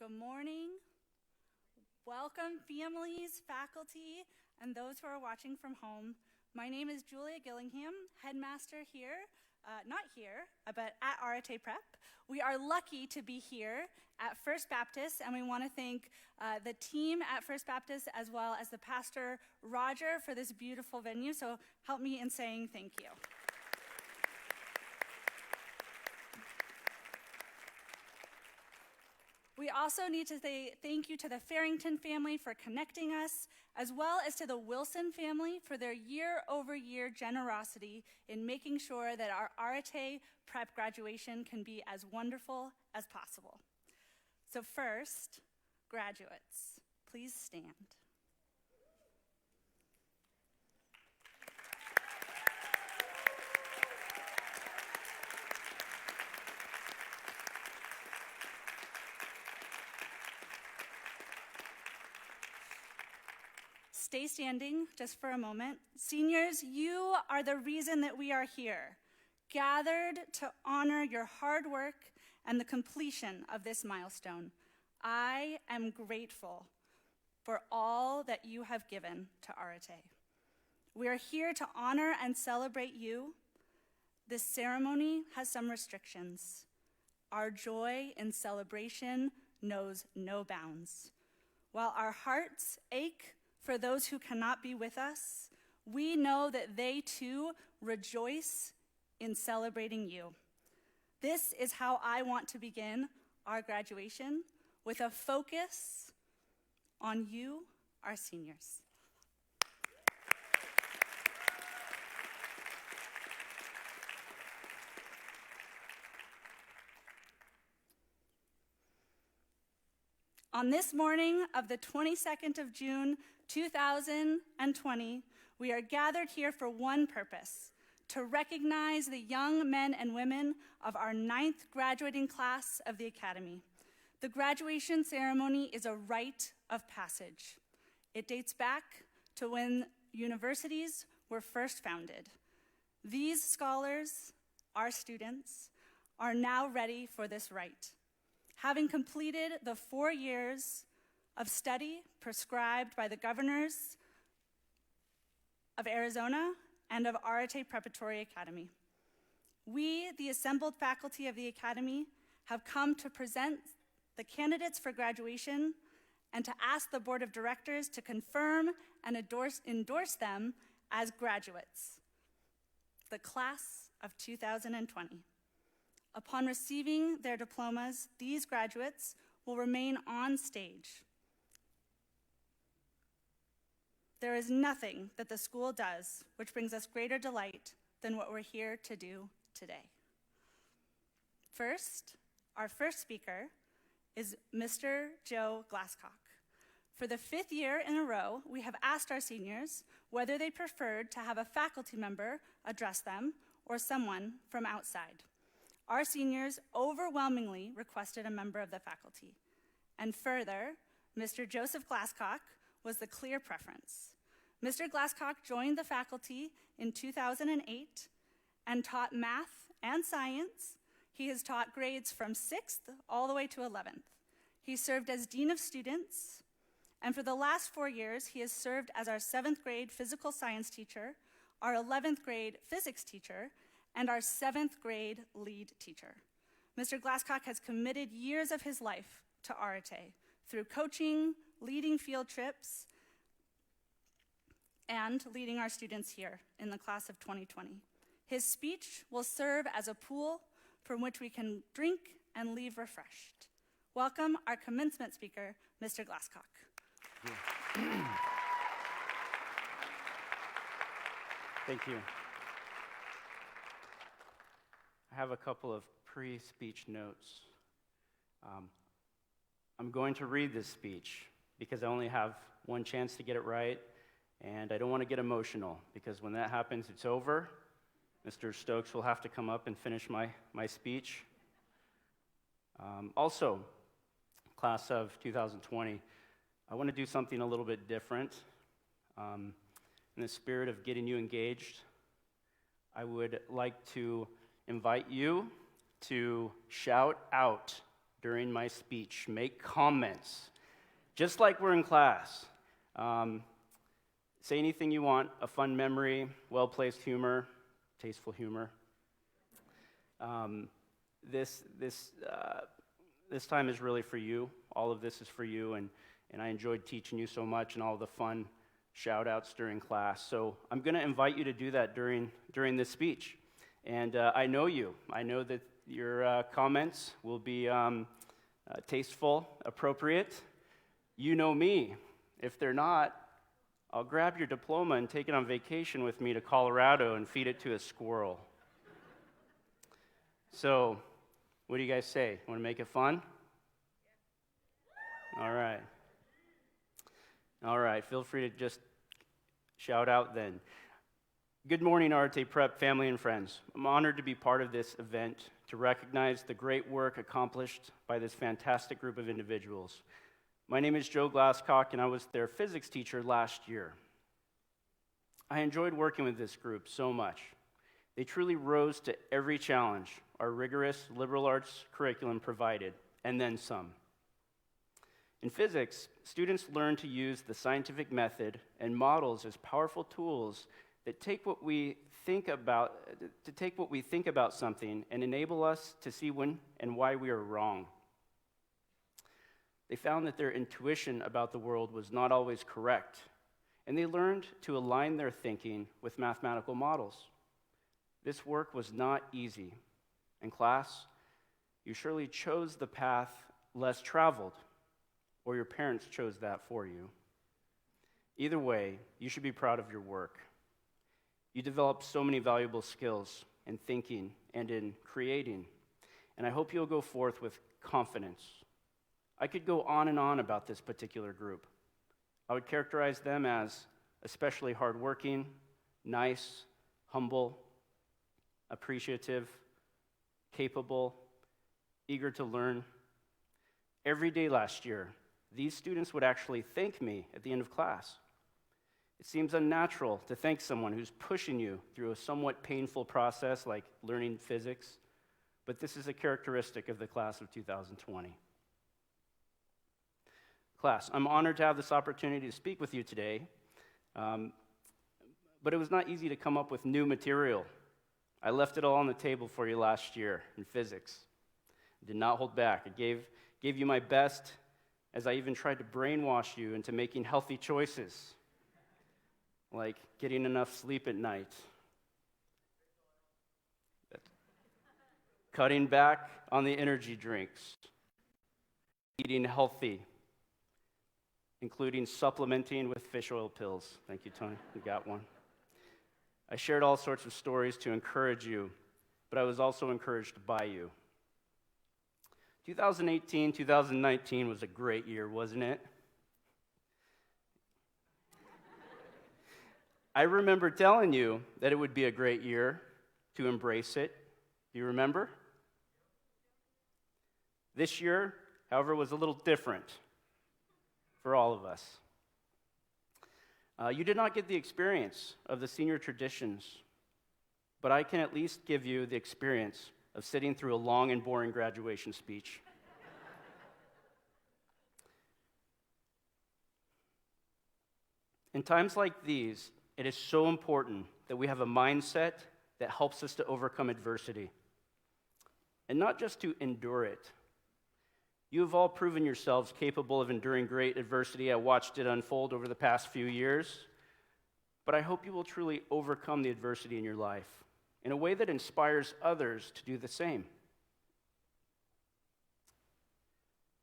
Good morning. Welcome, families, faculty, and those who are watching from home. My name is Julia Gillingham, headmaster here, not here, but at Arete Prep. We are lucky to be here at First Baptist, and we want to thank the team at First Baptist as well as the pastor, Roger, for this beautiful venue. So help me in saying thank you. We also need to say thank you to the Farrington family for connecting us, as well as to the Wilson family for their year-over-year generosity in making sure that our Arete Prep graduation can be as wonderful as possible. So first, graduates, please stand. Stay standing just for a moment. Seniors, you are the reason that we are here, gathered to honor your hard work and the completion of this milestone. I am grateful for all that you have given to Arete. We are here to honor and celebrate you. This ceremony has some restrictions. Our joy in celebration knows no bounds. While our hearts ache for those who cannot be with us, we know that they too rejoice in celebrating you. This is how I want to begin our graduation, with a focus on you, our seniors. On this morning of the 22nd of June, 2020, we are gathered here for one purpose: to recognize the young men and women of our 9th graduating class of the Academy. The graduation ceremony is a rite of passage. It dates back to when universities were first founded. These scholars, our students, are now ready for this rite, having completed the 4 years of study prescribed by the governors of Arizona and of Arete Preparatory Academy. We, the assembled faculty of the Academy, have come to present the candidates for graduation and to ask the board of directors to confirm and endorse them as graduates, the class of 2020. Upon receiving their diplomas, these graduates will remain on stage. There is nothing that the school does which brings us greater delight than what we're here to do today. First, our first speaker is Mr. Joe Glasscock. For the 5th year in a row, we have asked our seniors whether they preferred to have a faculty member address them or someone from outside. Our seniors overwhelmingly requested a member of the faculty. And further, Mr. Joseph Glasscock was the clear preference. Mr. Glasscock joined the faculty in 2008 and taught math and science. He has taught grades from 6th all the way to 11th. He served as Dean of Students, and for the last 4 years, he has served as our 7th grade physical science teacher, our 11th grade physics teacher, and our 7th grade lead teacher. Mr. Glasscock has committed years of his life to Arete through coaching, leading field trips, and leading our students here in the class of 2020. His speech will serve as a pool from which we can drink and leave refreshed. Welcome our commencement speaker, Mr. Glasscock. Thank you. I have a couple of pre-speech notes. I'm going to read this speech because I only have one chance to get it right, and I don't want to get emotional because when that happens, it's over. Mr. Stokes will have to come up and finish my speech. Also, class of 2020, I want to do something a little bit different. In the spirit of getting you engaged, I would like to invite you to shout out during my speech. Make comments, just like we're in class. Say anything you want, a fun memory, well-placed humor, tasteful humor. This time is really for you. All of this is for you, and I enjoyed teaching you so much and all the fun shout-outs during class. So I'm going to invite you to do that during this speech. And I know you. I know that your comments will be tasteful, appropriate. You know me. If they're not, I'll grab your diploma and take it on vacation with me to Colorado and feed it to a squirrel. So, what do you guys say? Want to make it fun? All right. All right, feel free to just shout out then. Good morning, Arete Prep family and friends. I'm honored to be part of this event to recognize the great work accomplished by this fantastic group of individuals. My name is Joe Glasscock, and I was their physics teacher last year. I enjoyed working with this group so much. They truly rose to every challenge our rigorous liberal arts curriculum provided, and then some. In physics, students learn to use the scientific method and models as powerful tools that take what we think about something and enable us to see when and why we are wrong. They found that their intuition about the world was not always correct, and they learned to align their thinking with mathematical models. This work was not easy. In class, you surely chose the path less traveled, or your parents chose that for you. Either way, you should be proud of your work. You developed so many valuable skills in thinking and in creating, and I hope you'll go forth with confidence. I could go on and on about this particular group. I would characterize them as especially hardworking, nice, humble, appreciative, capable, eager to learn. Every day last year, these students would actually thank me at the end of class. It seems unnatural to thank someone who's pushing you through a somewhat painful process like learning physics, but this is a characteristic of the class of 2020. Class, I'm honored to have this opportunity to speak with you today, but it was not easy to come up with new material. I left it all on the table for you last year in physics. I did not hold back. I gave you my best, as I even tried to brainwash you into making healthy choices, like getting enough sleep at night, cutting back on the energy drinks, eating healthy, including supplementing with fish oil pills. Thank you, Tony. You got one. I shared all sorts of stories to encourage you, but I was also encouraged by you. 2018, 2019 was a great year, wasn't it? I remember telling you that it would be a great year to embrace it. Do you remember? This year, however, was a little different for all of us. You did not get the experience of the senior traditions, but I can at least give you the experience of sitting through a long and boring graduation speech. In times like these, it is so important that we have a mindset that helps us to overcome adversity, and not just to endure it. You have all proven yourselves capable of enduring great adversity. I watched it unfold over the past few years, but I hope you will truly overcome the adversity in your life in a way that inspires others to do the same.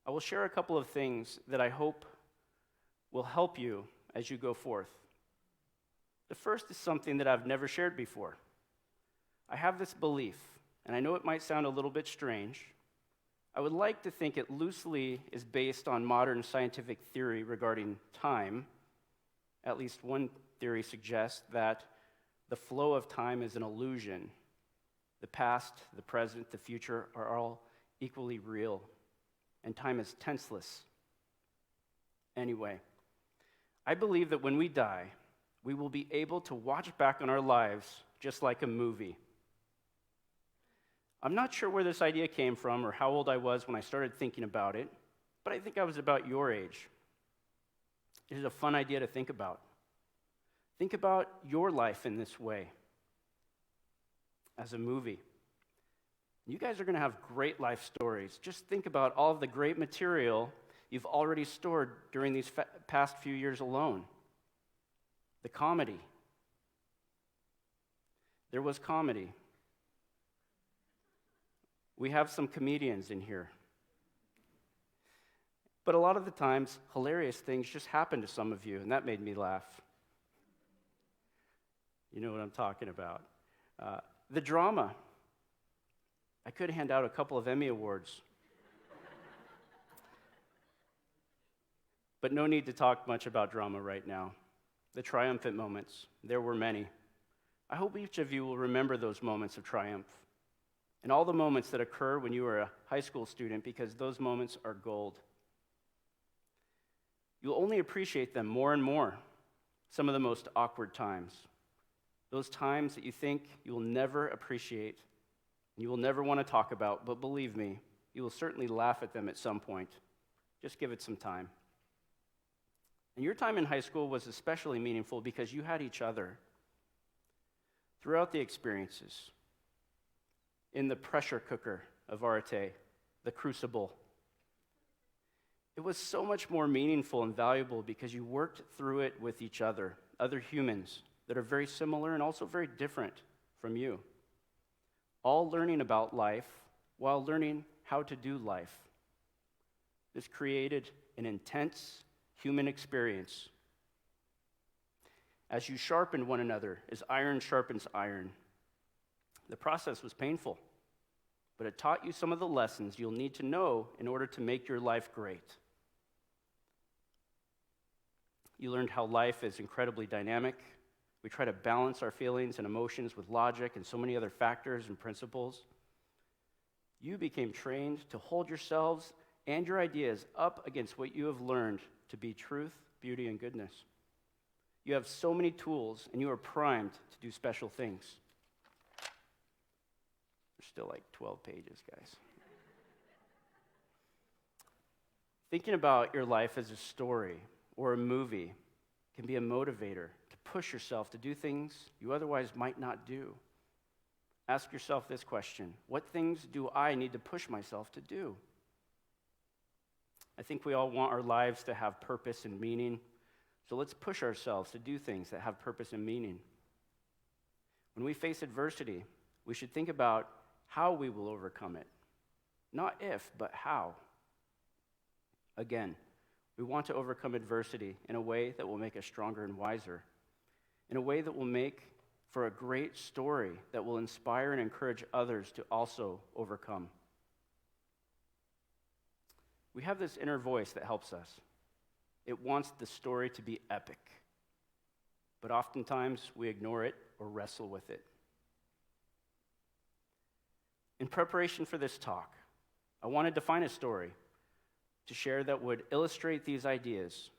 I will share a couple of things that I hope will help you as you go forth. The first is something that I've never shared before. I have this belief, and I know it might sound a little bit strange. I would like to think it loosely is based on modern scientific theory regarding time. At least one theory suggests that the flow of time is an illusion. The past, the present, the future are all equally real, and time is tenseless. Anyway, I believe that when we die, we will be able to watch back on our lives just like a movie. I'm not sure where this idea came from or how old I was when I started thinking about it, but I think I was about your age. It is a fun idea to think about. Think about your life in this way, as a movie. You guys are going to have great life stories. Just think about all of the great material you've already stored during these past few years alone. The comedy. There was comedy. We have some comedians in here. But a lot of the times, hilarious things just happen to some of you, and that made me laugh. You know what I'm talking about. The drama. I could hand out a couple of Emmy Awards. But no need to talk much about drama right now. The triumphant moments, there were many. I hope each of you will remember those moments of triumph and all the moments that occur when you are a high school student, because those moments are gold. You'll only appreciate them more and more, some of the most awkward times. Those times that you think you will never appreciate and you will never want to talk about, but believe me, you will certainly laugh at them at some point. Just give it some time. And your time in high school was especially meaningful because you had each other. Throughout the experiences, in the pressure cooker of Arete, the crucible, it was so much more meaningful and valuable because you worked through it with each other humans that are very similar and also very different from you, all learning about life while learning how to do life. This created an intense human experience. As you sharpened one another, as iron sharpens iron. The process was painful, but it taught you some of the lessons you'll need to know in order to make your life great. You learned how life is incredibly dynamic. We try to balance our feelings and emotions with logic and so many other factors and principles. You became trained to hold yourselves and your ideas up against what you have learned to be truth, beauty, and goodness. You have so many tools, and you are primed to do special things. There's still like 12 pages, guys. Thinking about your life as a story or a movie can be a motivator to push yourself to do things you otherwise might not do. Ask yourself this question: what things do I need to push myself to do? I think we all want our lives to have purpose and meaning, so let's push ourselves to do things that have purpose and meaning. When we face adversity, we should think about how we will overcome it. Not if, but how. Again, we want to overcome adversity in a way that will make us stronger and wiser, in a way that will make for a great story that will inspire and encourage others to also overcome. We have this inner voice that helps us. It wants the story to be epic, but oftentimes we ignore it or wrestle with it. In preparation for this talk, I wanted to find a story to share that would illustrate these ideas.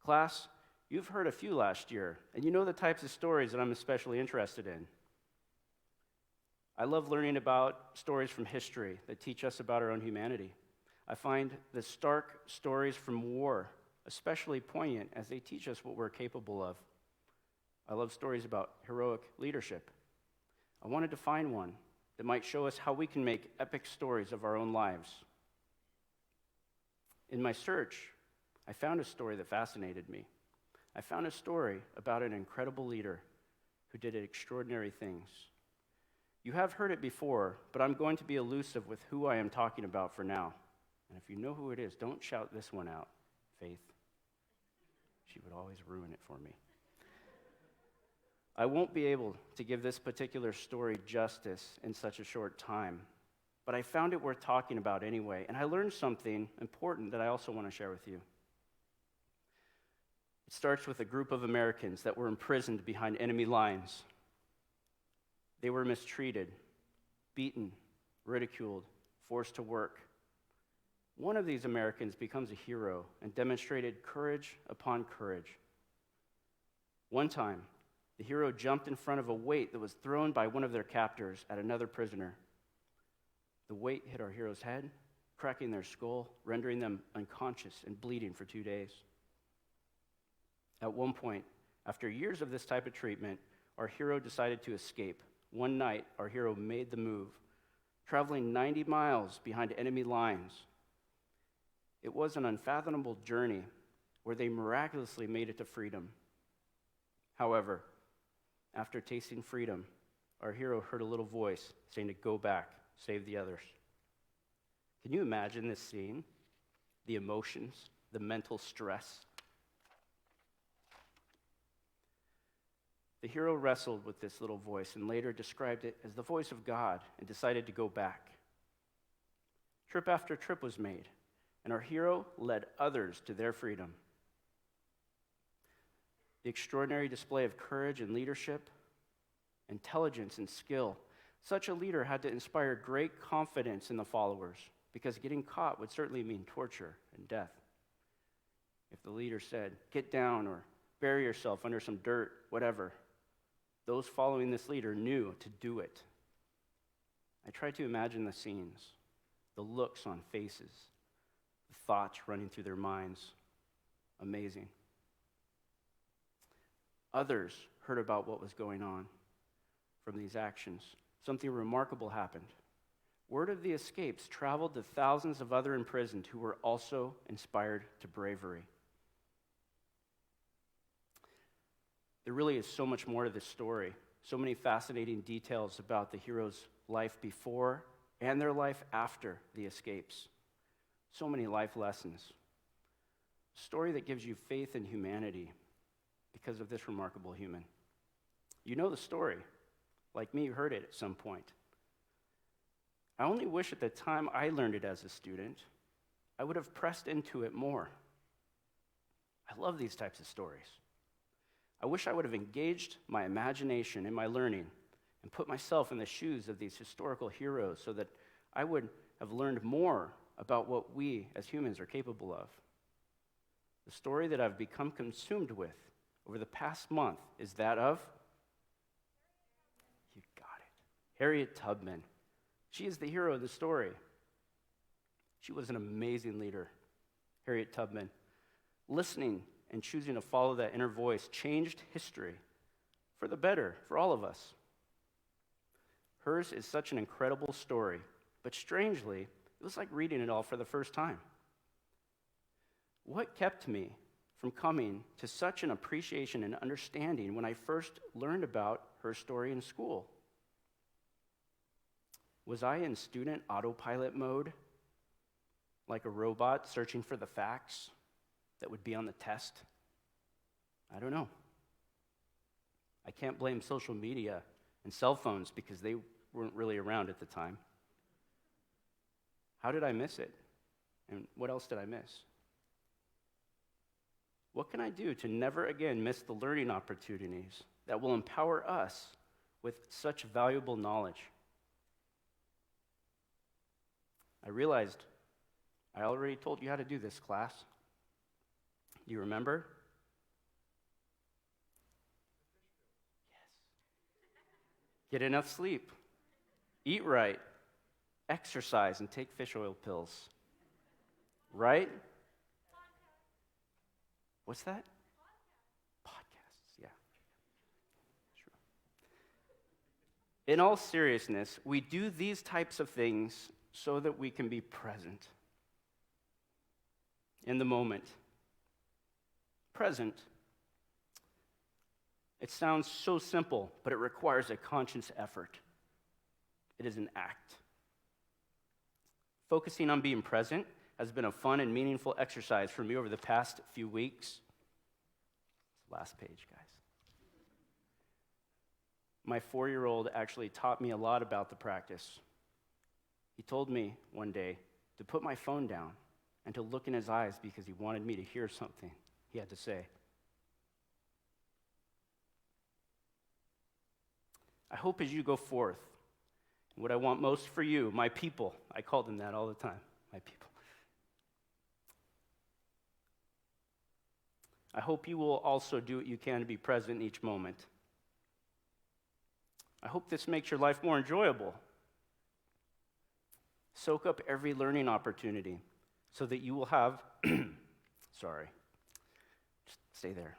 Class, you've heard a few last year, and you know the types of stories that I'm especially interested in. I love learning about stories from history that teach us about our own humanity. I find the stark stories from war especially poignant as they teach us what we're capable of. I love stories about heroic leadership. I wanted to find one that might show us how we can make epic stories of our own lives. In my search, I found a story that fascinated me. I found a story about an incredible leader who did extraordinary things. You have heard it before, but I'm going to be elusive with who I am talking about for now. And if you know who it is, don't shout this one out, Faith. She would always ruin it for me. I won't be able to give this particular story justice in such a short time, but I found it worth talking about anyway, and I learned something important that I also want to share with you. It starts with a group of Americans that were imprisoned behind enemy lines. They were mistreated, beaten, ridiculed, forced to work. One of these Americans becomes a hero and demonstrated courage upon courage. One time, the hero jumped in front of a weight that was thrown by one of their captors at another prisoner. The weight hit our hero's head, cracking their skull, rendering them unconscious and bleeding for 2 days. At one point, after years of this type of treatment, our hero decided to escape. One night, our hero made the move, traveling 90 miles behind enemy lines. It was an unfathomable journey where they miraculously made it to freedom. However, after tasting freedom, our hero heard a little voice saying to go back, save the others. Can you imagine this scene? The emotions, the mental stress. The hero wrestled with this little voice and later described it as the voice of God and decided to go back. Trip after trip was made, and our hero led others to their freedom. The extraordinary display of courage and leadership, intelligence and skill. Such a leader had to inspire great confidence in the followers because getting caught would certainly mean torture and death. If the leader said, get down or bury yourself under some dirt, whatever, those following this leader knew to do it. I try to imagine the scenes, the looks on faces, the thoughts running through their minds. Amazing. Others heard about what was going on from these actions. Something remarkable happened. Word of the escapes traveled to thousands of other imprisoned who were also inspired to bravery. There really is so much more to this story, so many fascinating details about the hero's life before and their life after the escapes. So many life lessons. A story that gives you faith in humanity because of this remarkable human. You know the story. Like me, you heard it at some point. I only wish at the time I learned it as a student, I would have pressed into it more. I love these types of stories. I wish I would have engaged my imagination in my learning and put myself in the shoes of these historical heroes so that I would have learned more about what we as humans are capable of. The story that I've become consumed with over the past month is that of, you got it, Harriet Tubman. She is the hero of the story. She was an amazing leader, Harriet Tubman. Listening and choosing to follow that inner voice changed history for the better, for all of us. Hers is such an incredible story, but strangely, it was like reading it all for the first time. What kept me from coming to such an appreciation and understanding when I first learned about her story in school? Was I in student autopilot mode, like a robot searching for the facts that would be on the test? I don't know. I can't blame social media and cell phones because they weren't really around at the time. How did I miss it? And what else did I miss? What can I do to never again miss the learning opportunities that will empower us with such valuable knowledge? I realized I already told you how to do this, class. Do you remember? Yes. Get enough sleep. Eat right. Exercise and take fish oil pills. Right? What's that? Podcasts, yeah. True. In all seriousness, we do these types of things so that we can be present in the moment. Present. It sounds so simple, but it requires a conscious effort. It is an act. Focusing on being present has been a fun and meaningful exercise for me over the past few weeks. Last page, guys. My 4-year-old actually taught me a lot about the practice. He told me one day to put my phone down and to look in his eyes because he wanted me to hear something he had to say. I hope as you go forth, what I want most for you, my people, I call them that all the time, my people. I hope you will also do what you can to be present in each moment. I hope this makes your life more enjoyable. Soak up every learning opportunity so that you will have, sorry, just stay there.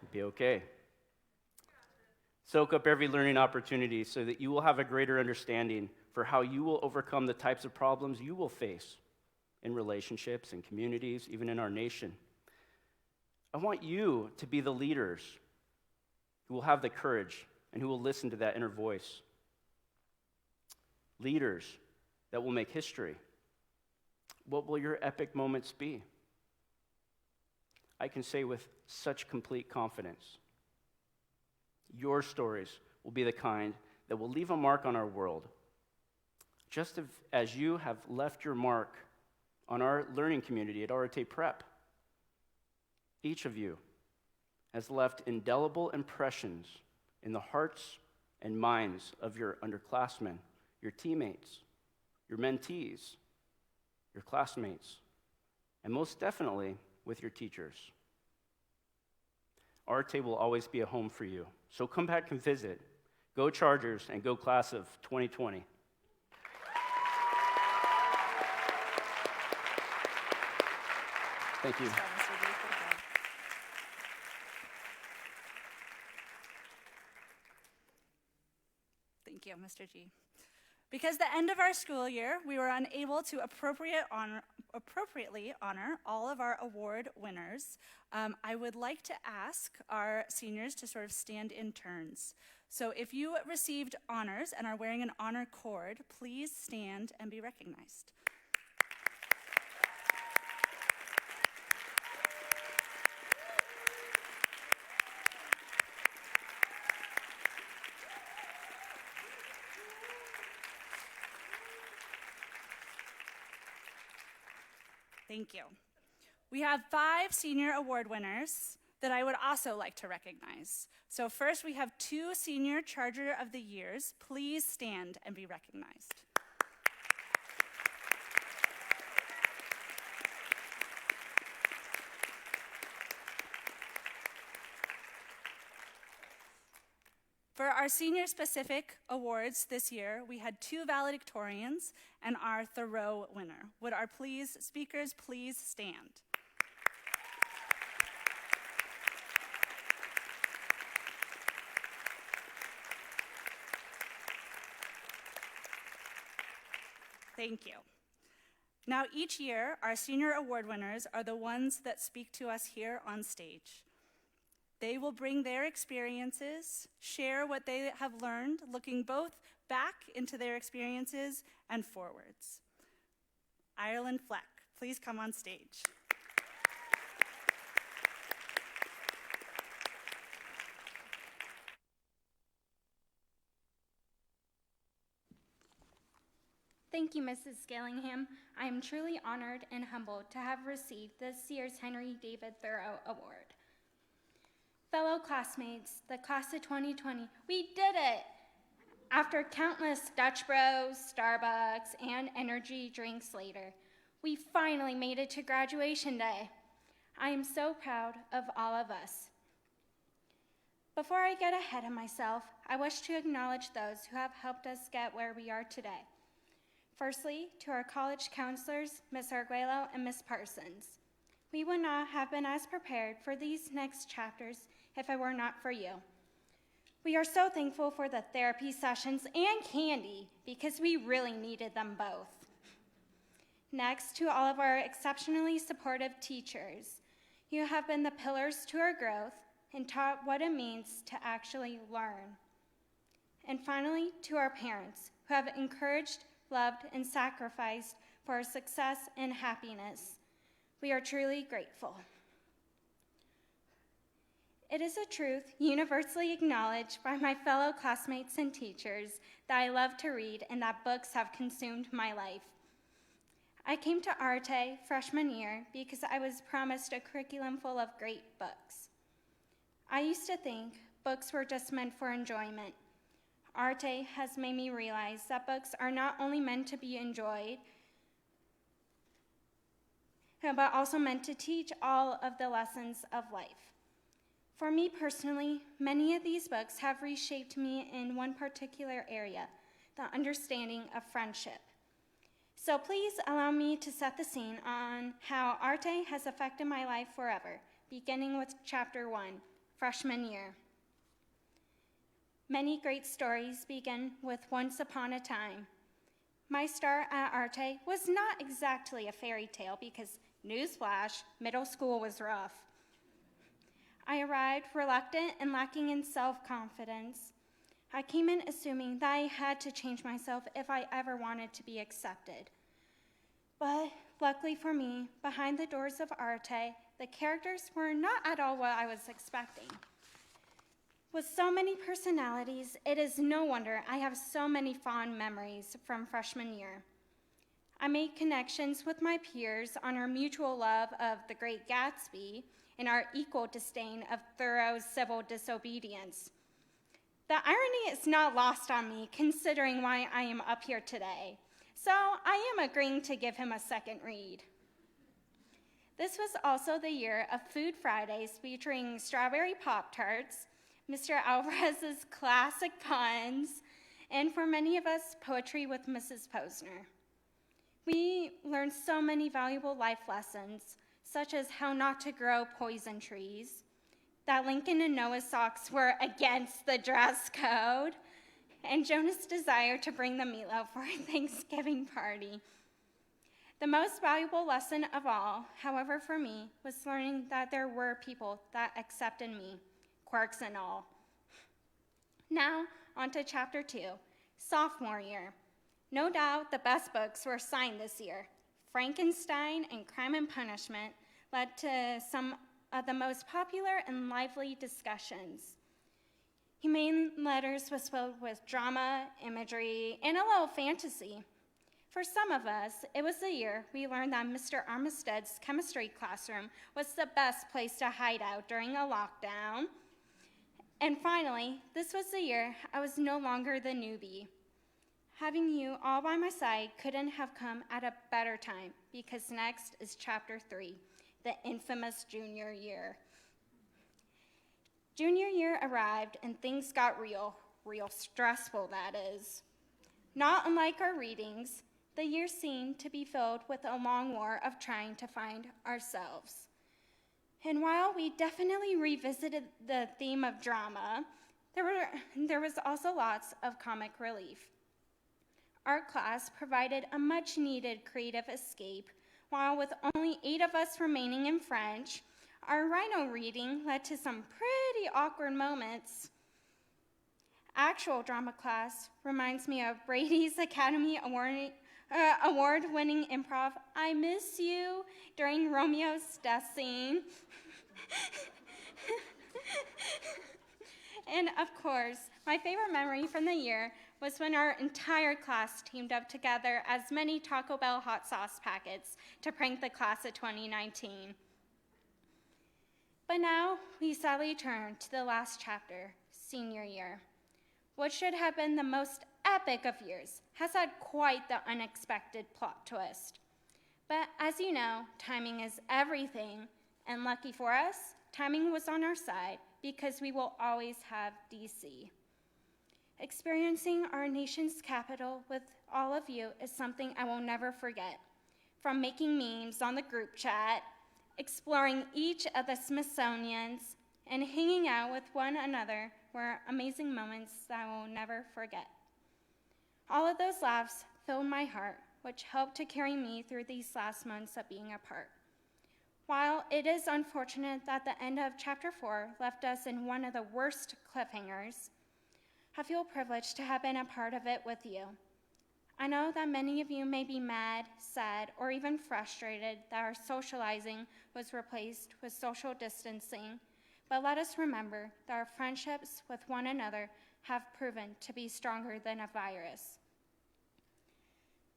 It'll be okay. Soak up every learning opportunity so that you will have a greater understanding for how you will overcome the types of problems you will face in relationships and communities, even in our nation. I want you to be the leaders who will have the courage and who will listen to that inner voice. Leaders that will make history. What will your epic moments be? I can say with such complete confidence, your stories will be the kind that will leave a mark on our world. Just as you have left your mark on our learning community at Arete Prep, each of you has left indelible impressions in the hearts and minds of your underclassmen, your teammates, your mentees, your classmates, and most definitely with your teachers. Arete will always be a home for you, so come back and visit. Go Chargers and go class of 2020. Thank you. Thank you, Mr. G. Because the end of our school year, we were unable to appropriately honor all of our award winners. I would like to ask our seniors to sort of stand in turns. So if you received honors and are wearing an honor cord, please stand and be recognized. Thank you. We have 5 senior award winners that I would also like to recognize. So first we have 2 senior Charger of the Years. Please stand and be recognized. For our senior-specific awards this year, we had 2 valedictorians and our Thoreau winner. Would our speakers please stand? Thank you. Now, each year, our senior award winners are the ones that speak to us here on stage. They will bring their experiences, share what they have learned, looking both back into their experiences and forwards. Ireland Fleck, please come on stage. Thank you, Mrs. Scalingham. I am truly honored and humbled to have received this year's Henry David Thoreau Award. Fellow classmates, the class of 2020, we did it! After countless Dutch Bros, Starbucks, and energy drinks later, we finally made it to graduation day. I am so proud of all of us. Before I get ahead of myself, I wish to acknowledge those who have helped us get where we are today. Firstly, to our college counselors, Ms. Arguello and Ms. Parsons. We would not have been as prepared for these next chapters if it were not for you. We are so thankful for the therapy sessions and candy because we really needed them both. Next, to all of our exceptionally supportive teachers. You have been the pillars to our growth and taught what it means to actually learn. And finally, to our parents who have encouraged, loved, and sacrificed for our success and happiness. We are truly grateful. It is a truth universally acknowledged by my fellow classmates and teachers that I love to read and that books have consumed my life. I came to Arete freshman year because I was promised a curriculum full of great books. I used to think books were just meant for enjoyment. Arete has made me realize that books are not only meant to be enjoyed, but also meant to teach all of the lessons of life. For me personally, many of these books have reshaped me in one particular area, the understanding of friendship. So please allow me to set the scene on how Arete has affected my life forever, beginning with chapter 1, freshman year. Many great stories begin with once upon a time. My start at Arete was not exactly a fairy tale because, newsflash, middle school was rough. I arrived reluctant and lacking in self-confidence. I came in assuming that I had to change myself if I ever wanted to be accepted. But luckily for me, behind the doors of Arete, the characters were not at all what I was expecting. With so many personalities, it is no wonder I have so many fond memories from freshman year. I made connections with my peers on our mutual love of The Great Gatsby and our equal disdain of Thoreau's civil disobedience. The irony is not lost on me, considering why I am up here today. So I am agreeing to give him a second read. This was also the year of Food Fridays featuring strawberry Pop-Tarts, Mr. Alvarez's classic puns, and for many of us, poetry with Mrs. Posner. We learned so many valuable life lessons, such as how not to grow poison trees, that Lincoln and Noah's socks were against the dress code, and Jonah's desire to bring the meatloaf for a Thanksgiving party. The most valuable lesson of all, however, for me, was learning that there were people that accepted me, quirks and all. Now, on to chapter 2, sophomore year. No doubt the best books were assigned this year. Frankenstein and Crime and Punishment led to some of the most popular and lively discussions. Humane Letters was filled with drama, imagery, and a little fantasy. For some of us, it was the year we learned that Mr. Armistead's chemistry classroom was the best place to hide out during a lockdown. And finally, this was the year I was no longer the newbie. Having you all by my side couldn't have come at a better time, because next is chapter 3, the infamous junior year. Junior year arrived and things got real stressful, that is. Not unlike our readings, the year seemed to be filled with a long war of trying to find ourselves. And while we definitely revisited the theme of drama, there was also lots of comic relief. Art class provided a much-needed creative escape, while with only 8 of us remaining in French, our rhino reading led to some pretty awkward moments. Actual drama class reminds me of Brady's Academy Award-winning improv, "I miss you," during Romeo's death scene. And of course, my favorite memory from the year was when our entire class teamed up together as many Taco Bell hot sauce packets to prank the class of 2019. But now we sadly turn to the last chapter, senior year. What should have been the most epic of years has had quite the unexpected plot twist. But as you know, timing is everything, and lucky for us, timing was on our side because we will always have DC. Experiencing our nation's capital with all of you is something I will never forget. From making memes on the group chat, exploring each of the Smithsonians, and hanging out with one another were amazing moments that I will never forget. All of those laughs filled my heart, which helped to carry me through these last months of being apart. While it is unfortunate that the end of chapter 4 left us in one of the worst cliffhangers, I feel privileged to have been a part of it with you. I know that many of you may be mad, sad, or even frustrated that our socializing was replaced with social distancing, but let us remember that our friendships with one another have proven to be stronger than a virus.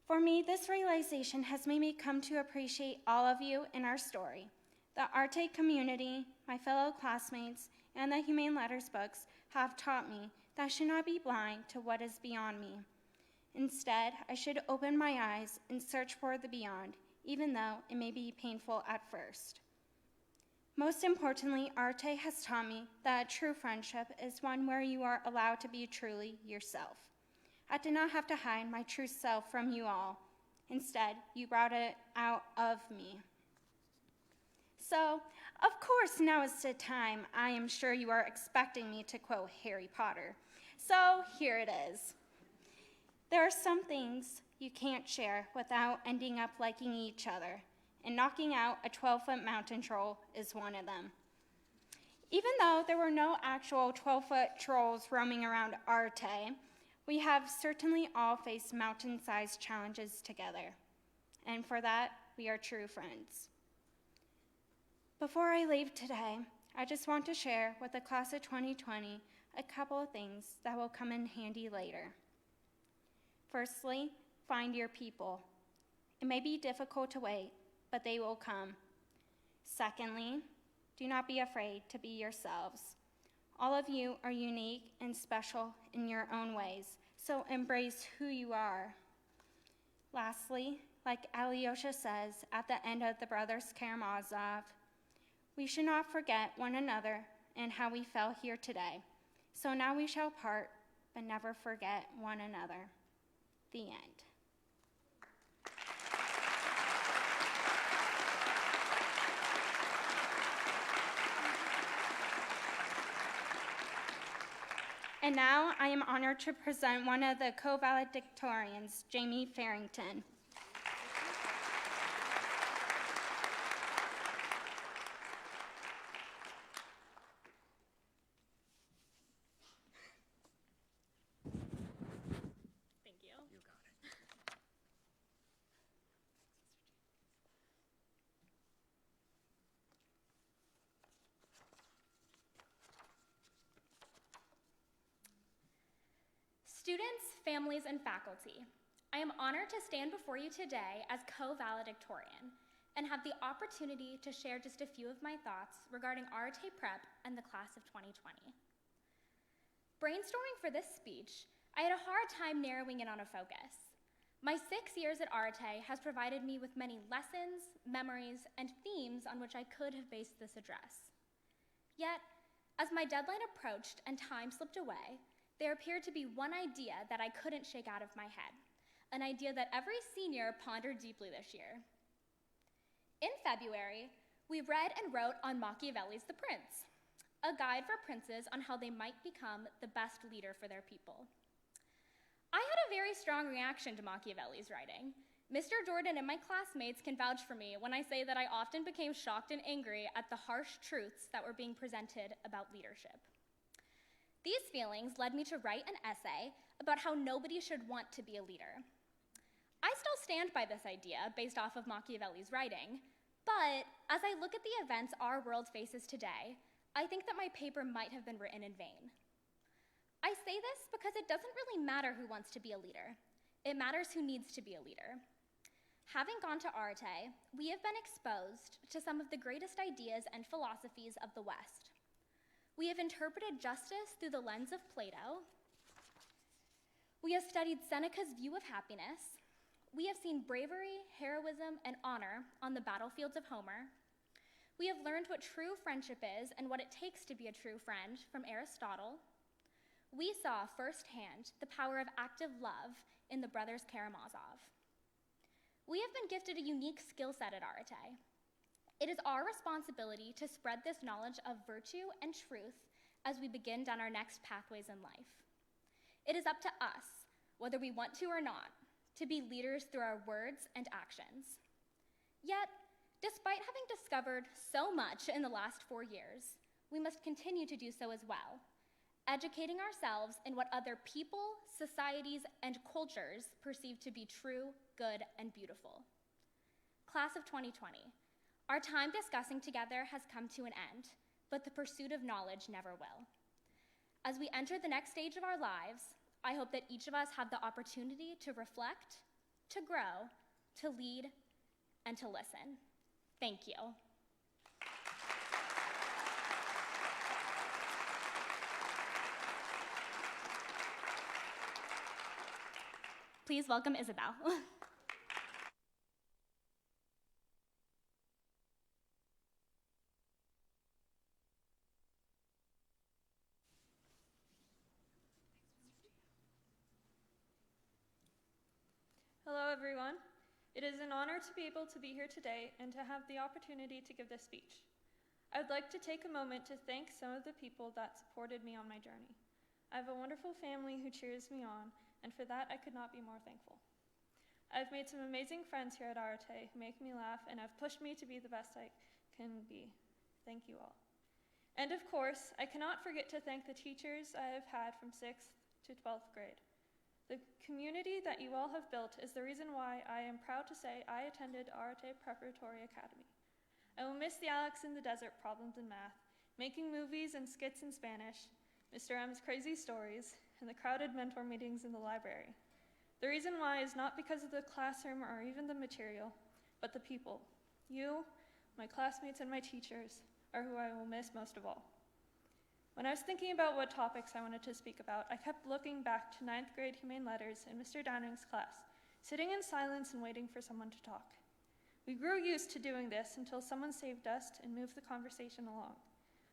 For me, this realization has made me come to appreciate all of you in our story. The Arete community, my fellow classmates, and the Humane Letters books have taught me that I should not be blind to what is beyond me. Instead, I should open my eyes and search for the beyond, even though it may be painful at first. Most importantly, Arete has taught me that a true friendship is one where you are allowed to be truly yourself. I did not have to hide my true self from you all. Instead, you brought it out of me. So, of course, now is the time. I am sure you are expecting me to quote Harry Potter. So, here it is. There are some things you can't share without ending up liking each other, and knocking out a 12-foot mountain troll is one of them. Even though there were no actual 12-foot trolls roaming around Arete, we have certainly all faced mountain-sized challenges together. And for that, we are true friends. Before I leave today, I just want to share with the class of 2020 a couple of things that will come in handy later. Firstly, find your people. It may be difficult to wait, but they will come. Secondly, do not be afraid to be yourselves. All of you are unique and special in your own ways, so embrace who you are. Lastly, like Alyosha says at the end of the Brothers Karamazov, we should not forget one another and how we fell here today. So now we shall part, but never forget one another. The end. And now I am honored to present one of the co-valedictorians, Jamie Farrington. Thank you. You got it. Students, families, and faculty, I am honored to stand before you today as co-valedictorian and have the opportunity to share just a few of my thoughts regarding Arete Prep and the class of 2020. Brainstorming for this speech, I had a hard time narrowing in on a focus. My 6 years at Arete has provided me with many lessons, memories, and themes on which I could have based this address. Yet, as my deadline approached and time slipped away, there appeared to be one idea that I couldn't shake out of my head, an idea that every senior pondered deeply this year. In February, we read and wrote on Machiavelli's The Prince, a guide for princes on how they might become the best leader for their people. I had a very strong reaction to Machiavelli's writing. Mr. Jordan and my classmates can vouch for me when I say that I often became shocked and angry at the harsh truths that were being presented about leadership. These feelings led me to write an essay about how nobody should want to be a leader. I still stand by this idea based off of Machiavelli's writing, but as I look at the events our world faces today, I think that my paper might have been written in vain. I say this because it doesn't really matter who wants to be a leader. It matters who needs to be a leader. Having gone to Arete, we have been exposed to some of the greatest ideas and philosophies of the West. We have interpreted justice through the lens of Plato. We have studied Seneca's view of happiness. We have seen bravery, heroism, and honor on the battlefields of Homer. We have learned what true friendship is and what it takes to be a true friend from Aristotle. We saw firsthand the power of active love in the Brothers Karamazov. We have been gifted a unique skill set at Arete. It is our responsibility to spread this knowledge of virtue and truth as we begin down our next pathways in life. It is up to us, whether we want to or not, to be leaders through our words and actions. Yet, despite having discovered so much in the last 4 years, we must continue to do so as well, educating ourselves in what other people, societies, and cultures perceive to be true, good, and beautiful. Class of 2020, our time discussing together has come to an end, but the pursuit of knowledge never will. As we enter the next stage of our lives, I hope that each of us have the opportunity to reflect, to grow, to lead, and to listen. Thank you. Please welcome Isabel. Hello, everyone. It is an honor to be able to be here today and to have the opportunity to give this speech. I would like to take a moment to thank some of the people that supported me on my journey. I have a wonderful family who cheers me on, and for that I could not be more thankful. I've made some amazing friends here at Arete who make me laugh and have pushed me to be the best I can be. Thank you all. And of course, I cannot forget to thank the teachers I have had from 6th to 12th grade. The community that you all have built is the reason why I am proud to say I attended Arete Preparatory Academy. I will miss the Alex in the Desert problems in math, making movies and skits in Spanish, Mr. M's crazy stories, and the crowded mentor meetings in the library. The reason why is not because of the classroom or even the material, but the people. You, my classmates, and my teachers are who I will miss most of all. When I was thinking about what topics I wanted to speak about, I kept looking back to 9th grade Humane Letters in Mr. Downing's class, sitting in silence and waiting for someone to talk. We grew used to doing this until someone saved us and moved the conversation along.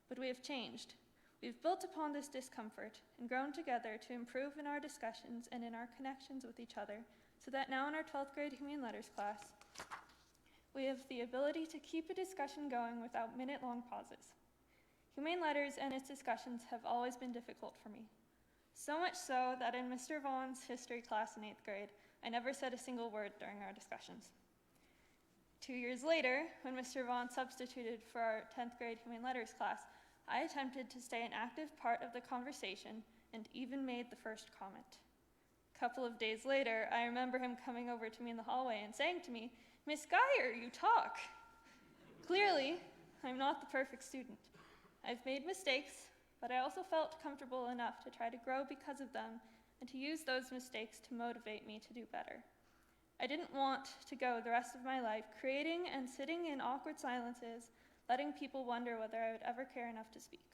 But we have changed. We've built upon this discomfort and grown together to improve in our discussions and in our connections with each other, so that now in our 12th grade Humane Letters class, we have the ability to keep a discussion going without minute-long pauses. Humane Letters and its discussions have always been difficult for me. So much so that in Mr. Vaughn's history class in 8th grade, I never said a single word during our discussions. 2 years later, when Mr. Vaughn substituted for our 10th grade Humane Letters class, I attempted to stay an active part of the conversation and even made the first comment. A couple of days later, I remember him coming over to me in the hallway and saying to me, "Miss Geyer, you talk." Clearly, I'm not the perfect student. I've made mistakes, but I also felt comfortable enough to try to grow because of them and to use those mistakes to motivate me to do better. I didn't want to go the rest of my life creating and sitting in awkward silences, letting people wonder whether I would ever care enough to speak.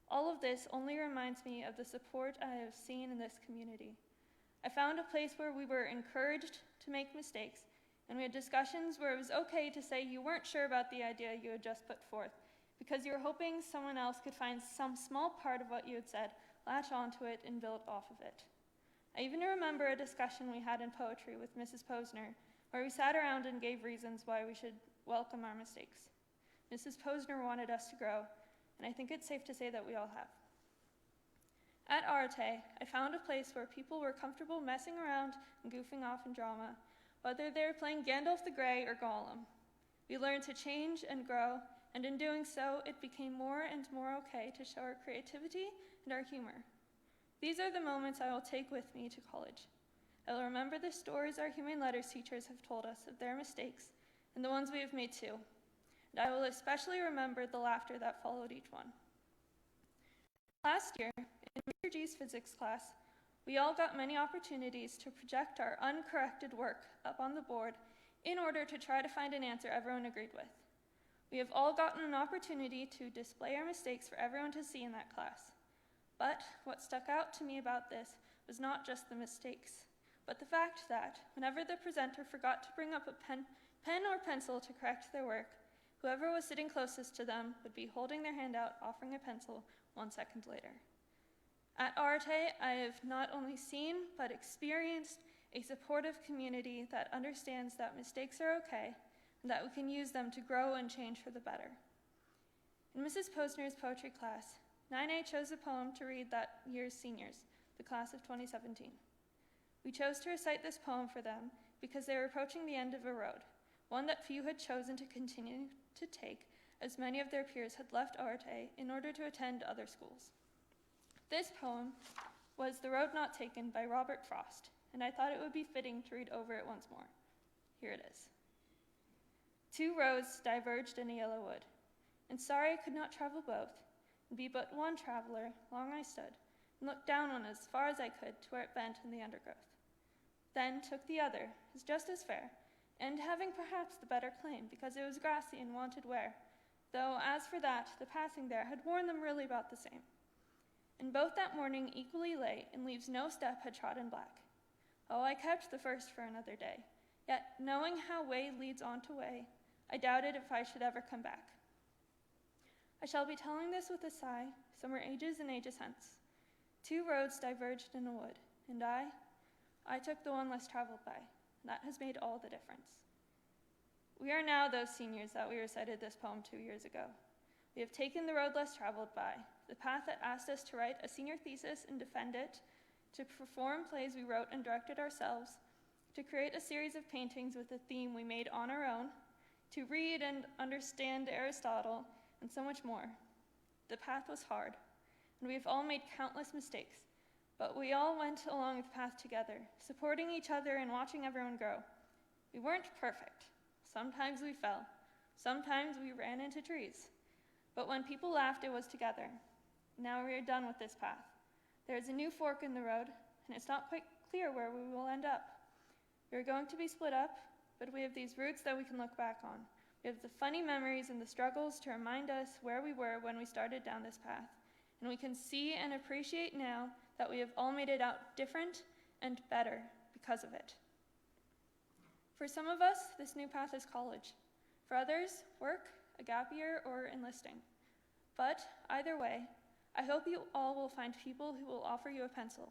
All of this only reminds me of the support I have seen in this community. I found a place where we were encouraged to make mistakes, and we had discussions where it was okay to say you weren't sure about the idea you had just put forth, because you were hoping someone else could find some small part of what you had said, latch onto it, and build off of it. I even remember a discussion we had in poetry with Mrs. Posner, where we sat around and gave reasons why we should welcome our mistakes. Mrs. Posner wanted us to grow, and I think it's safe to say that we all have. At Arete, I found a place where people were comfortable messing around and goofing off in drama, whether they were playing Gandalf the Grey or Gollum. We learned to change and grow, and in doing so, it became more and more okay to show our creativity and our humor. These are the moments I will take with me to college. I will remember the stories our Humane Letters teachers have told us of their mistakes and the ones we have made too. And I will especially remember the laughter that followed each one. Last year, in Mr. G's physics class, we all got many opportunities to project our uncorrected work up on the board in order to try to find an answer everyone agreed with. We have all gotten an opportunity to display our mistakes for everyone to see in that class. But what stuck out to me about this was not just the mistakes, but the fact that whenever the presenter forgot to bring up a pen or pencil to correct their work, whoever was sitting closest to them would be holding their hand out, offering a pencil 1 second later. At Arete, I have not only seen, but experienced a supportive community that understands that mistakes are okay, and that we can use them to grow and change for the better. In Mrs. Posner's poetry class, 9A chose a poem to read that year's seniors, the class of 2017. We chose to recite this poem for them because they were approaching the end of a road, one that few had chosen to continue to take, as many of their peers had left Arete in order to attend other schools. This poem was The Road Not Taken by Robert Frost, and I thought it would be fitting to read over it once more. Here it is. 2 roads diverged in a yellow wood, and sorry I could not travel both, and be but one traveler, long I stood, and looked down one as far as I could to where it bent in the undergrowth. Then took the other, as just as fair, and having perhaps the better claim, because it was grassy and wanted wear, though as for that, the passing there had worn them really about the same. And both that morning equally lay, and leaves no step had trodden black. Oh, I kept the first for another day, yet knowing how way leads on to way, I doubted if I should ever come back. I shall be telling this with a sigh, somewhere ages and ages hence. 2 roads diverged in a wood, and I took the one less traveled by, That has made all the difference. We are now those seniors that we recited this poem 2 years ago. We have taken the road less traveled by, the path that asked us to write a senior thesis and defend it, to perform plays we wrote and directed ourselves, to create a series of paintings with a theme we made on our own, to read and understand Aristotle, and so much more. The path was hard, and we've all made countless mistakes, but we all went along the path together, supporting each other and watching everyone grow. We weren't perfect. Sometimes we fell. Sometimes we ran into trees. But when people laughed, it was together. Now we are done with this path. There is a new fork in the road, and it's not quite clear where we will end up. We are going to be split up, but we have these roots that we can look back on. We have the funny memories and the struggles to remind us where we were when we started down this path. And we can see and appreciate now that we have all made it out different and better because of it. For some of us, this new path is college. For others, work, a gap year, or enlisting. But either way, I hope you all will find people who will offer you a pencil,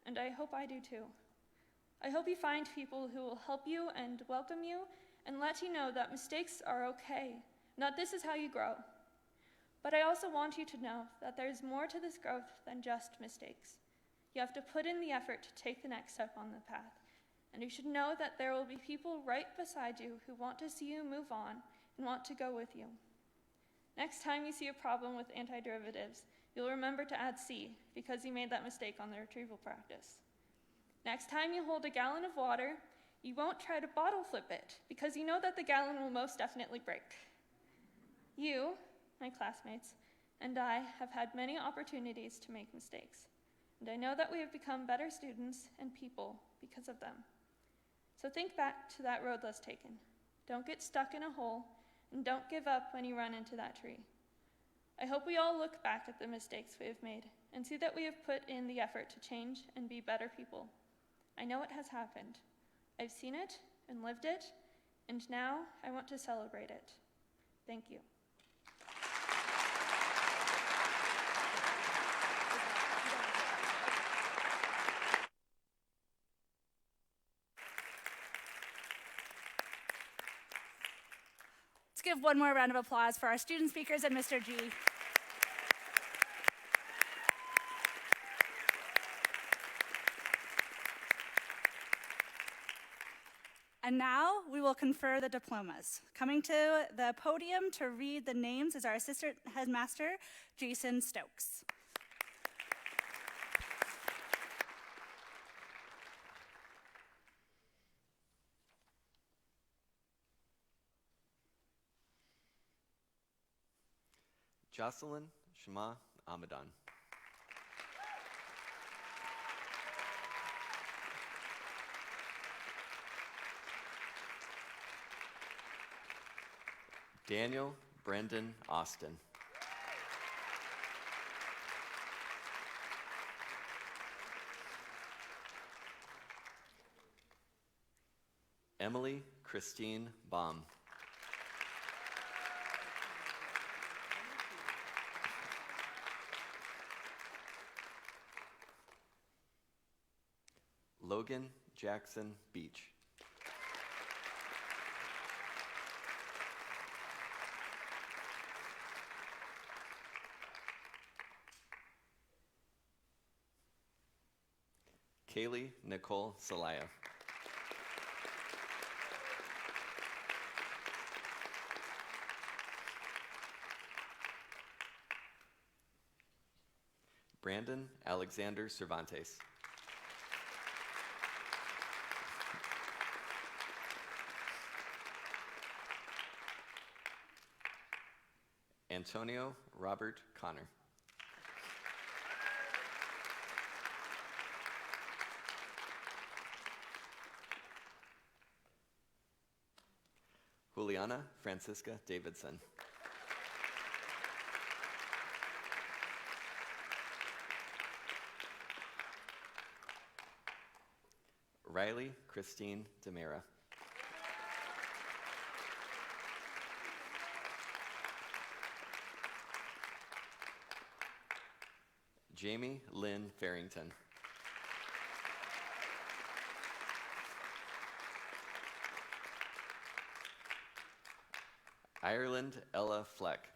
and I hope I do too. I hope you find people who will help you and welcome you and let you know that mistakes are okay, and that this is how you grow. But I also want you to know that there's more to this growth than just mistakes. You have to put in the effort to take the next step on the path, and you should know that there will be people right beside you who want to see you move on and want to go with you. Next time you see a problem with antiderivatives, you'll remember to add C because you made that mistake on the retrieval practice. Next time you hold a gallon of water, you won't try to bottle flip it because you know that the gallon will most definitely break. You, my classmates, and I have had many opportunities to make mistakes, and I know that we have become better students and people because of them. So think back to that road less taken. Don't get stuck in a hole, and don't give up when you run into that tree. I hope we all look back at the mistakes we have made and see that we have put in the effort to change and be better people. I know it has happened. I've seen it and lived it, and now I want to celebrate it. Thank you. Let's give one more round of applause for our student speakers and Mr. G. And now we will confer the diplomas. Coming to the podium to read the names is our assistant headmaster, Jason Stokes. Jocelyn Shema Amadan. Daniel Brendan Austin. Emily Christine Baum. Logan Jackson Beach. Kaylee Nicole Salaya. Brandon Alexander Cervantes. Antonio Robert Connor. Juliana Francisca Davidson. Riley Christine Demera. Jamie Lynn Farrington. Ireland Ella Fleck.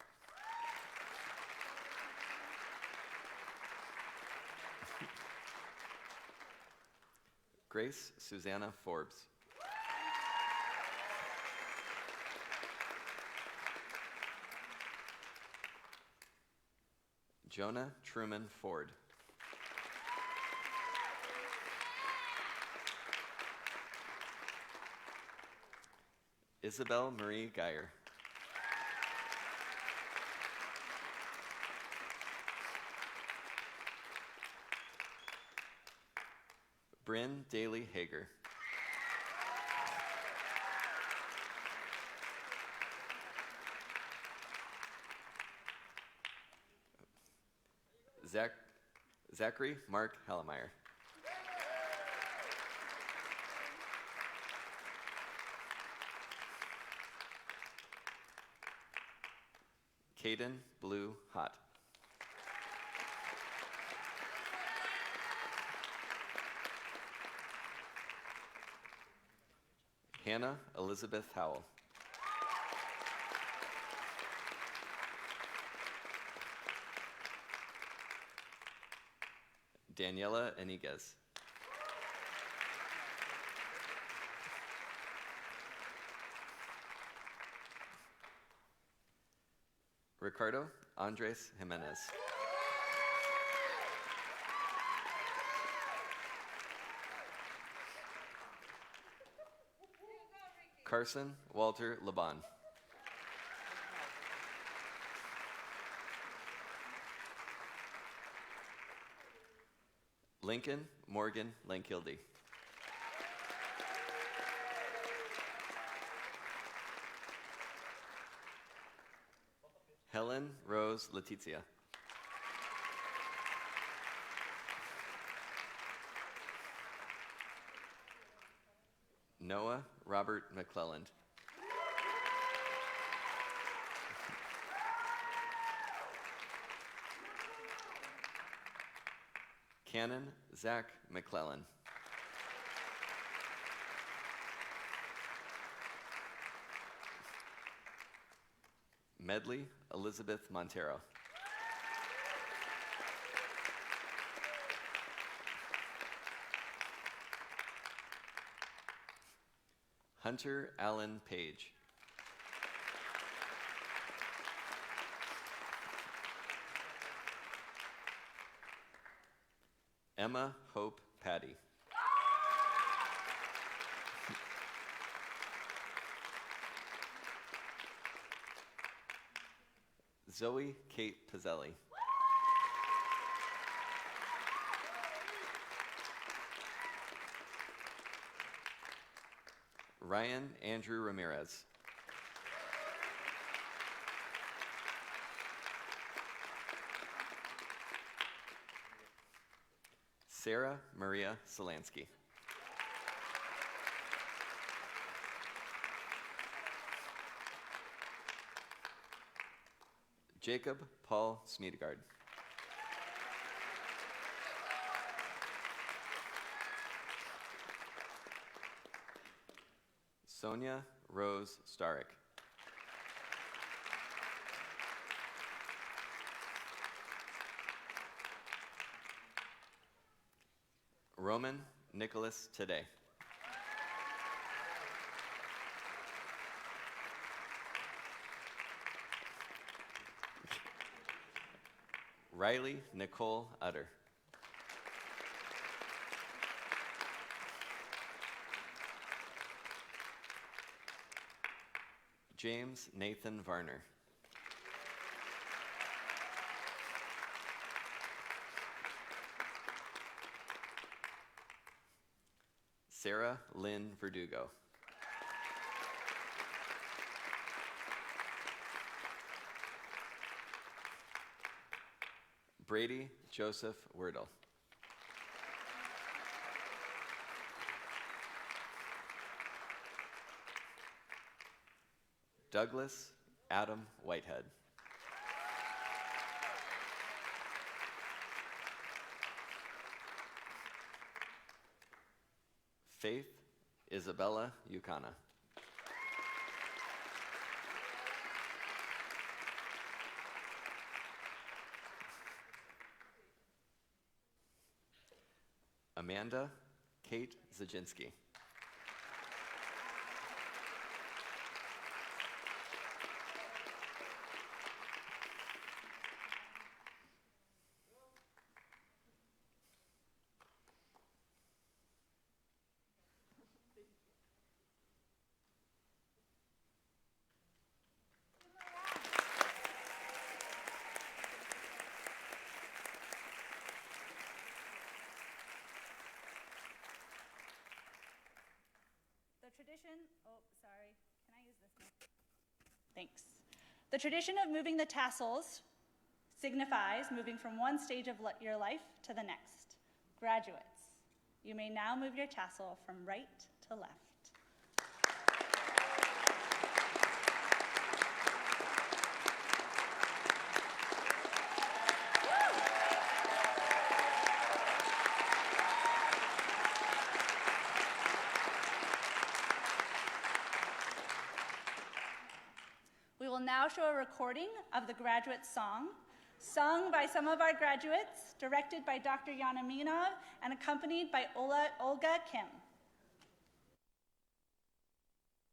Grace Susanna Forbes. Jonah Truman Ford. Isabel Marie Geyer. Bryn Daly Hager. Zachary Mark Hallemeyer. Caden Blue Hot. Hannah Elizabeth Howell. Daniela Eniguez. Ricardo Andres Jimenez. Carson Walter Laban. Lincoln Morgan Lankildy. Helen Rose Letizia. Noah Robert McClelland. Cannon Zach McClellan. Medley Elizabeth Montero. Hunter Allen Page. Emma Hope Patty. Zoe Kate Pizzelli. Ryan Andrew Ramirez. Sarah Maria Solansky. Jacob Paul Smedegaard. Sonia Rose Starrick. Roman Nicholas Today. Riley Nicole Utter. James Nathan Varner. Sarah Lynn Verdugo. Brady Joseph Wordle. Douglas Adam Whitehead. Faith Isabella Yukana. Amanda Kate Zaginski. Thanks. The tradition of moving the tassels signifies moving from one stage of your life to the next. Graduates, you may now move your tassel from right to left. We will now show a recording of the graduate song, sung by some of our graduates, directed by Dr. Yana Minov, and accompanied by Olga Kim.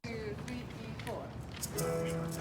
2, 3, 4.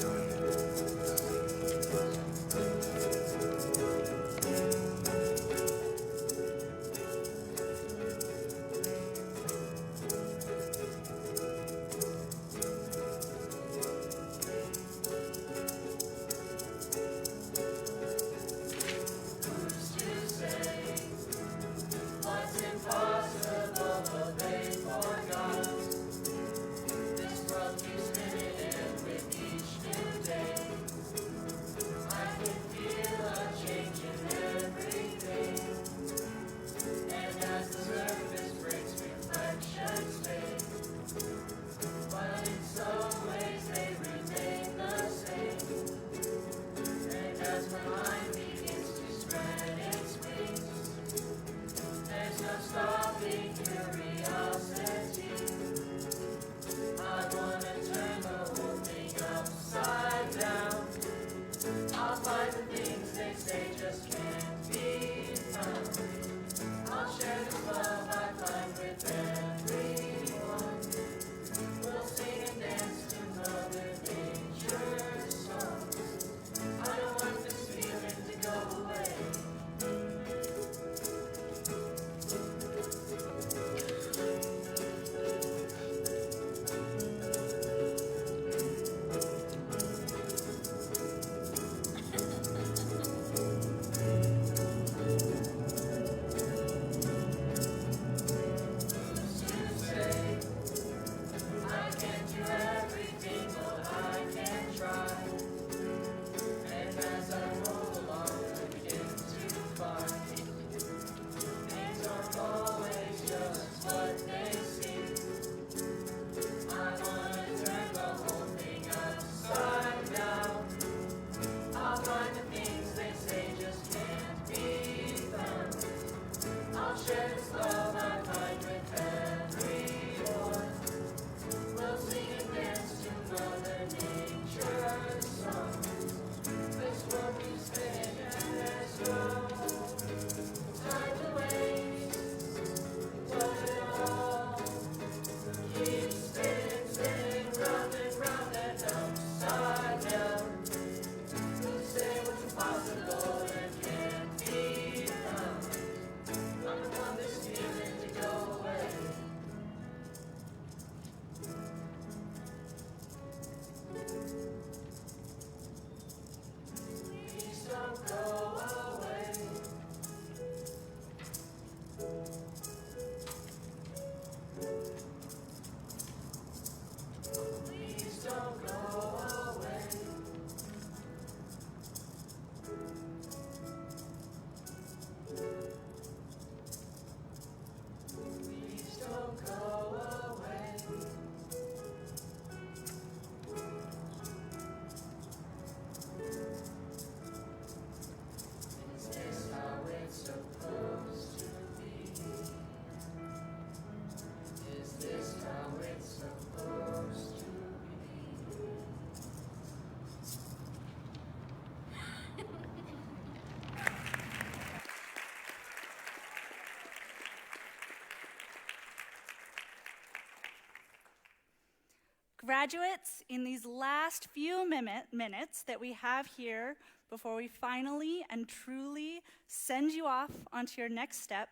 Graduates, in these last few minutes that we have here before we finally and truly send you off onto your next step,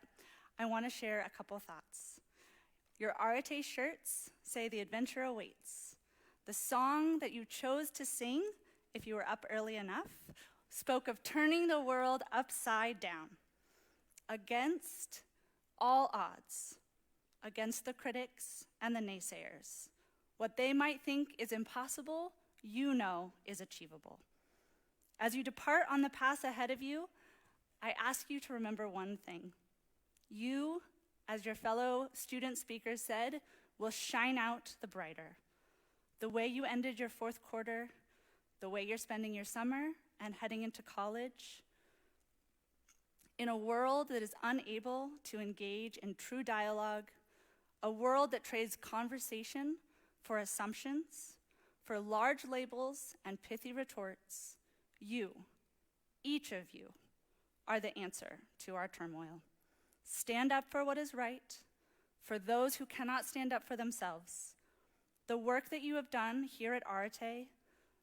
I want to share a couple thoughts. Your Arete shirts say "The adventure awaits." The song that you chose to sing, if you were up early enough, spoke of turning the world upside down, against all odds, against the critics and the naysayers. What they might think is impossible, you know is achievable. As you depart on the path ahead of you, I ask you to remember one thing. You, as your fellow student speaker said, will shine out the brighter. The way you ended your fourth quarter, the way you're spending your summer and heading into college, in a world that is unable to engage in true dialogue, a world that trades conversation for assumptions, for large labels and pithy retorts, you, each of you, are the answer to our turmoil. Stand up for what is right, for those who cannot stand up for themselves. The work that you have done here at Arete,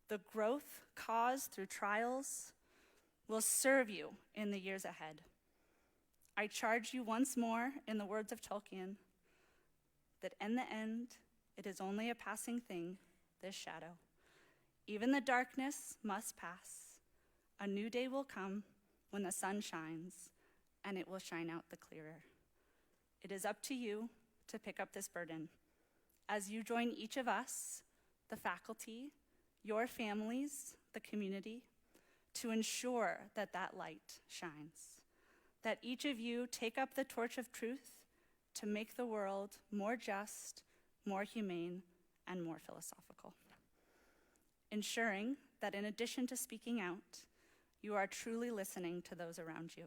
the growth caused through trials, will serve you in the years ahead. I charge you once more, in the words of Tolkien, that in the end, it is only a passing thing, this shadow. Even the darkness must pass. A new day will come when the sun shines, and it will shine out the clearer. It is up to you to pick up this burden. As you join each of us, the faculty, your families, the community, to ensure that that light shines. That each of you take up the torch of truth to make the world more just, more humane, and more philosophical. Ensuring that in addition to speaking out, you are truly listening to those around you,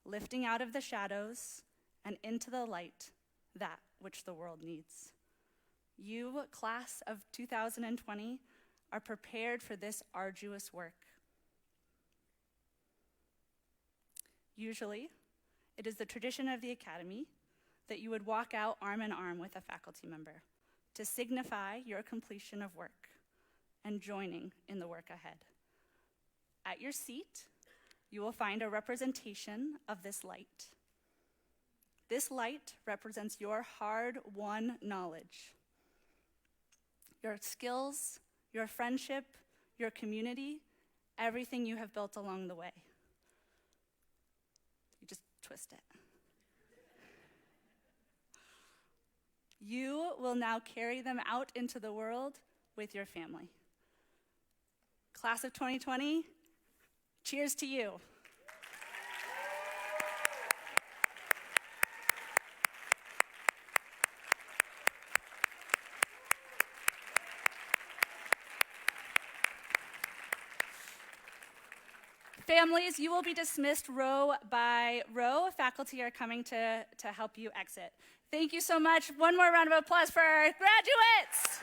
lifting out of the shadows and into the light that which the world needs. You, class of 2020, are prepared for this arduous work. Usually, it is the tradition of the Academy that you would walk out arm in arm with a faculty member to signify your completion of work and joining in the work ahead. At your seat, you will find a representation of this light. This light represents your hard-won knowledge, your skills, your friendship, your community, everything you have built along the way. You just twist it. You will now carry them out into the world with your family. Class of 2020, cheers to you. Families, you will be dismissed row by row. Faculty are coming to help you exit. Thank you so much. One more round of applause for our graduates.